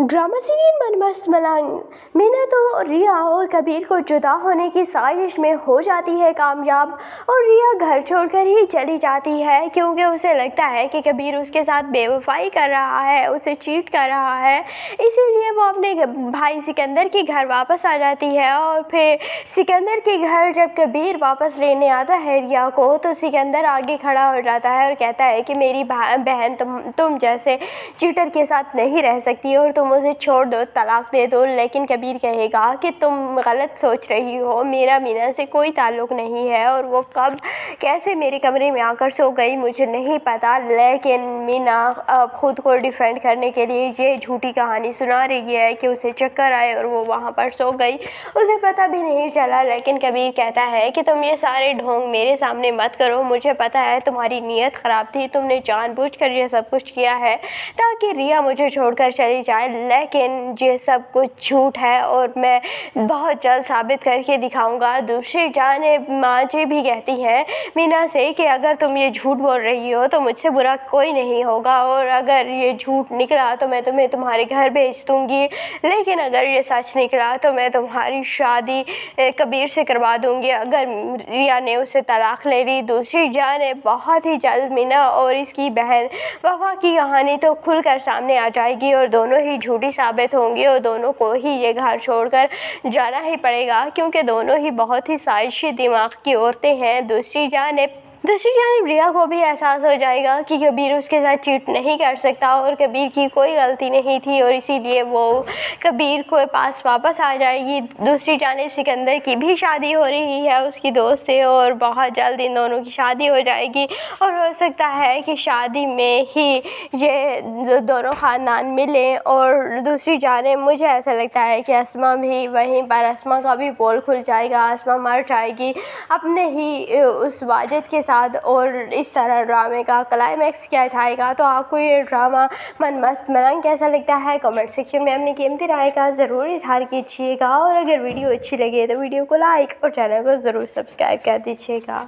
Drama serial मनमस्त मलंग। मीना तो रिया और कबीर को जुदा होने की साजिश में हो जाती है कामयाब और रिया घर छोड़कर ही चली जाती है क्योंकि उसे लगता है कि कबीर उसके साथ बेवफाई कर रहा है, उसे चीट कर रहा है। इसीलिए वो अपने भाई सिकंदर के घर वापस आ जाती है और फिर सिकंदर के घर जब कबीर वापस लेने आता है रिया को तो सिकंदर आगे खड़ा हो जाता है और कहता है कि मेरी बहन तुम जैसे चीटर के साथ नहीं रह सकती और तुम मुझे छोड़ दो, तलाक दे दो। लेकिन कबीर कहेगा कि तुम गलत सोच रही हो, मेरा मीना से कोई ताल्लुक़ नहीं है और वो कब कैसे मेरे कमरे में आकर सो गई मुझे नहीं पता। लेकिन मीना अब खुद को डिफेंड करने के लिए ये झूठी कहानी सुना रही है कि उसे चक्कर आए और वो वहाँ पर सो गई, उसे पता भी नहीं चला। लेकिन कबीर कहता है कि तुम ये सारे ढोंग मेरे सामने मत करो, मुझे पता है तुम्हारी नीयत ख़राब थी, तुमने जानबूझकर ये सब कुछ किया है ताकि रिया मुझे छोड़कर चली जाए। लेकिन ये सब कुछ झूठ है और मैं बहुत जल्द साबित करके दिखाऊंगा। दूसरी जानिब माँ जी भी कहती हैं मीना से कि अगर तुम ये झूठ बोल रही हो तो मुझसे बुरा कोई नहीं होगा और अगर ये झूठ निकला तो मैं तुम्हें तुम्हारे घर भेज दूँगी, लेकिन अगर ये सच निकला तो मैं तुम्हारी शादी कबीर से करवा दूँगी अगर रिया ने उसे तलाक ले ली। दूसरी जानिब बहुत ही जल्द मीना और इसकी बहन वफा की कहानी तो खुलकर सामने आ जाएगी और दोनों ही झूठी साबित होंगी और दोनों को ही ये घर छोड़कर जाना ही पड़ेगा क्योंकि दोनों ही बहुत ही साजिशी दिमाग की औरतें हैं। दूसरी जानिब रिया को भी एहसास हो जाएगा कि कबीर उसके साथ चीट नहीं कर सकता और कबीर की कोई गलती नहीं थी और इसीलिए वो कबीर के पास वापस आ जाएगी। दूसरी जानिब सिकंदर की भी शादी हो रही है उसकी दोस्त से और बहुत जल्द इन दोनों की शादी हो जाएगी और हो सकता है कि शादी में ही ये दोनों ख़ानदान मिलें। और दूसरी जानिब मुझे ऐसा लगता है कि अस्मा भी वहीं पर, अस्मा का भी पोल खुल जाएगा, अस्मा मर जाएगी अपने ही उस वाजिद के और इस तरह ड्रामे का क्लाइमैक्स किया जाएगा। तो आपको ये ड्रामा मनमस्त मलंग कैसा लगता है कमेंट सेक्शन में अपनी कीमती राय का ज़रूर इजहार कीजिएगा और अगर वीडियो अच्छी लगे तो वीडियो को लाइक और चैनल को ज़रूर सब्सक्राइब कर दीजिएगा।